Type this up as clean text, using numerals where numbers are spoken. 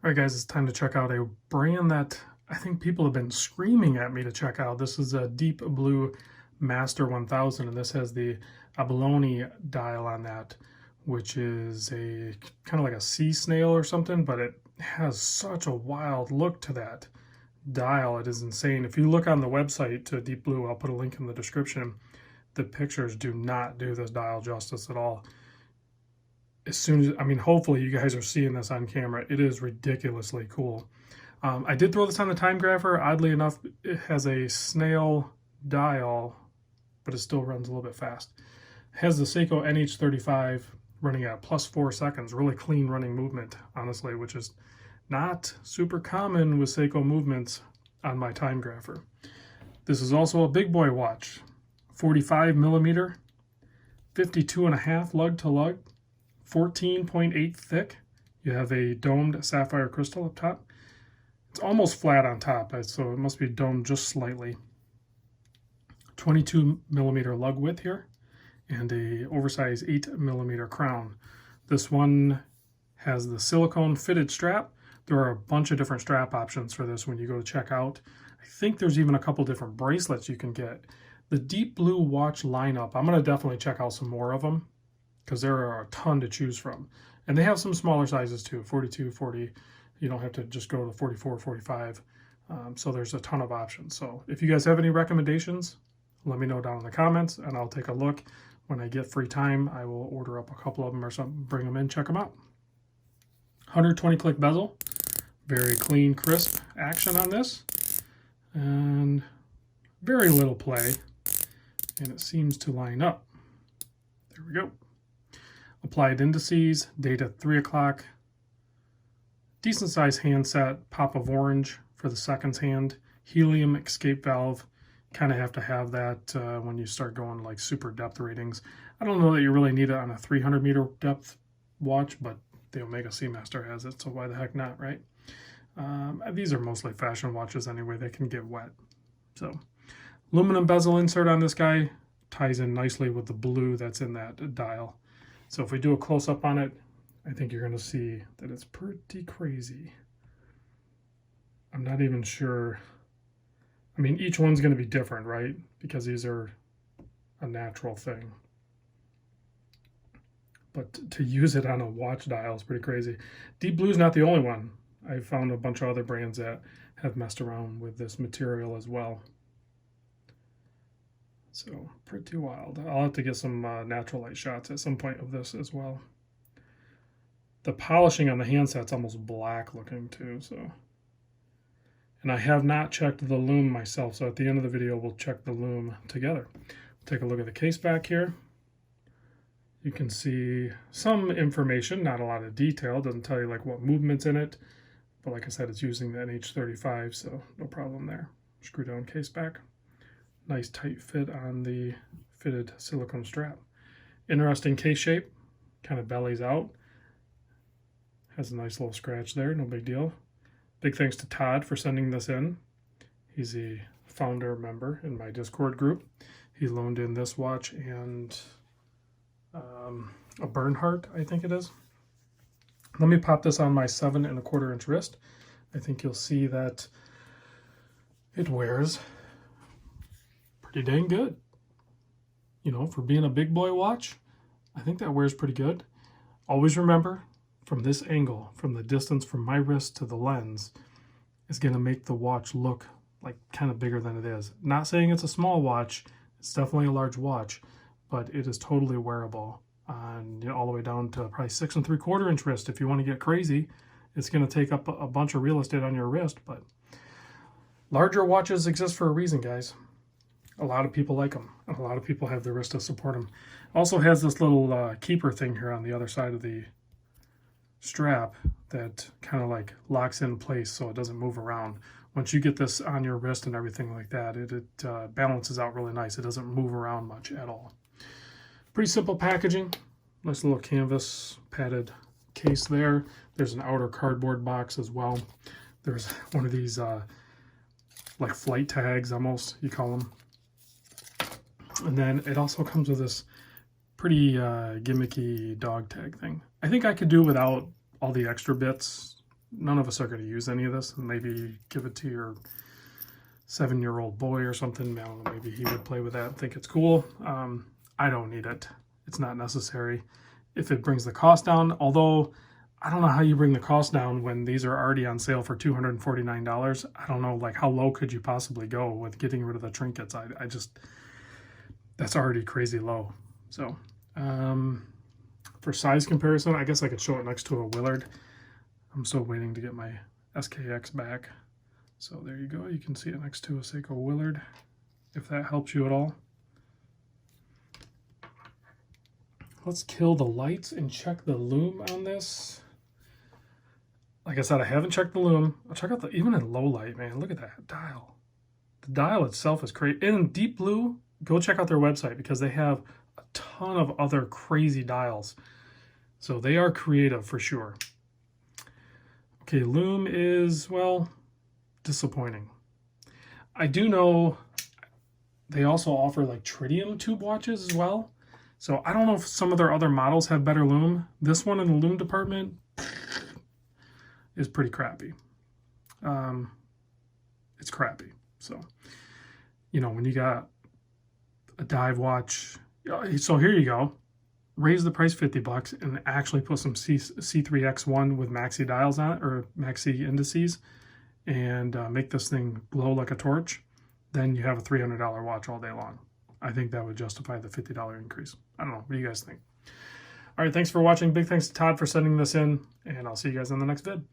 All right, guys, it's time to check out a brand that I think people have been screaming at me to check out. This is a Deep Blue Master 1000, and this has the abalone dial on that, which is a kind of like a sea snail or something, but it has such a wild look to that dial. It is insane. If you look on the website to Deep Blue, I'll put a link in the description. The pictures do not do this dial justice at all. As soon as, I mean, hopefully you guys are seeing this on camera. It is ridiculously cool. I did throw this on the time grapher. Oddly enough, it has a snail dial, but it still runs a little bit fast. It has the Seiko NH35 running at +4 seconds. Really clean running movement, honestly, which is not super common with Seiko movements on my time grapher. This is also a big boy watch. 45 millimeter, 52.5 lug to lug. 14.8 thick. You have a domed sapphire crystal up top. It's almost flat on top, so it must be domed just slightly. 22 millimeter lug width here, and a oversized 8 millimeter crown. This one has the silicone fitted strap. There are a bunch of different strap options for this when you go to check out. I think there's even a couple different bracelets you can get. The Deep Blue watch lineup, I'm going to definitely check out some more of them, because there are a ton to choose from. And they have some smaller sizes too, 42, 40. You don't have to just go to 44, 45. So there's a ton of options. So if you guys have any recommendations, let me know down in the comments and I'll take a look. When I get free time, I will order up a couple of them or something, bring them in, check them out. 120 click bezel, very clean, crisp action on this. And very little play, and it seems to line up. There we go. Applied indices, date at 3 o'clock. Decent sized handset, pop of orange for the seconds hand. Helium escape valve. Kind of have to have that when you start going like super depth ratings. I don't know that you really need it on a 300 meter depth watch, but the Omega Seamaster has it, so why the heck not, right? These are mostly fashion watches anyway. They can get wet. So aluminum bezel insert on this guy ties in nicely with the blue that's in that dial. So if we do a close-up on it, I think you're going to see that it's pretty crazy. I'm not even sure. I mean, each one's going to be different, right? Because these are a natural thing. But to use it on a watch dial is pretty crazy. Deep Blue's not the only one. I found a bunch of other brands that have messed around with this material as well. So pretty wild. I'll have to get some natural light shots at some point of this as well. The polishing on the handset's almost black looking too. So, and I have not checked the Loom myself. So at the end of the video, we'll check the Loom together. Take a look at the case back here. You can see some information, not a lot of detail. It doesn't tell you like what movement's in it. But like I said, it's using the NH35, so no problem there. Screw down case back. Nice tight fit on the fitted silicone strap. Interesting case shape, kind of bellies out. Has a nice little scratch there, no big deal. Big thanks to Todd for sending this in. He's a founder member in my Discord group. He loaned in this watch and a Bernhardt, I think it is. Let me pop this on my 7¼ inch wrist. I think you'll see that it wears pretty dang good. You know, for being a big boy watch, I think that wears pretty good. Always remember, from this angle, from the distance from my wrist to the lens, is going to make the watch look like kind of bigger than it is. Not saying it's a small watch, it's definitely a large watch, but it is totally wearable. And you know, all the way down to probably 6¾ inch wrist. If you want to get crazy, it's going to take up a bunch of real estate on your wrist, but larger watches exist for a reason, guys. A lot of people like them, and a lot of people have the wrist to support them. Also has this little keeper thing here on the other side of the strap that kind of like locks in place so it doesn't move around. Once you get this on your wrist and everything like that, it balances out really nice. It doesn't move around much at all. Pretty simple packaging. Nice little canvas padded case there. There's an outer cardboard box as well. There's one of these like flight tags almost, you call them. And then it also comes with this pretty gimmicky dog tag thing. I think I could do without all the extra bits none of us are going to use any of this. Maybe give it to your 7-year-old boy or something. I don't know, maybe he would play with that and think it's cool. I don't need it. It's not necessary. If it brings the cost down, although I don't know how you bring the cost down when these are already on sale for $249. I don't know, like, how low could you possibly go with getting rid of the trinkets? I just, that's already crazy low. So for size comparison, I guess I could show it next to a Willard. I'm still waiting to get my SKX back. So there you go. You can see it next to a Seiko Willard, if that helps you at all. Let's kill the lights and check the Loom on this. Like I said, I haven't checked the Loom. I'll check out the, even in low light, man, look at that dial. The dial itself is crazy. In deep blue, go check out their website because they have a ton of other crazy dials. So they are creative for sure. Okay, Loom is, well, disappointing. I do know they also offer like tritium tube watches as well. So I don't know if some of their other models have better Loom. This one in the Loom department is pretty crappy. It's crappy. So, you know, when you got a dive watch, so here you go. Raise the price $50 and actually put some C3X1 with maxi dials on it, or maxi indices, and make this thing glow like a torch, then you have a $300 watch all day long. I think that would justify the $50 increase. I don't know. What do you guys think? All right, thanks for watching. Big thanks to Todd for sending this in, and I'll see you guys on the next vid.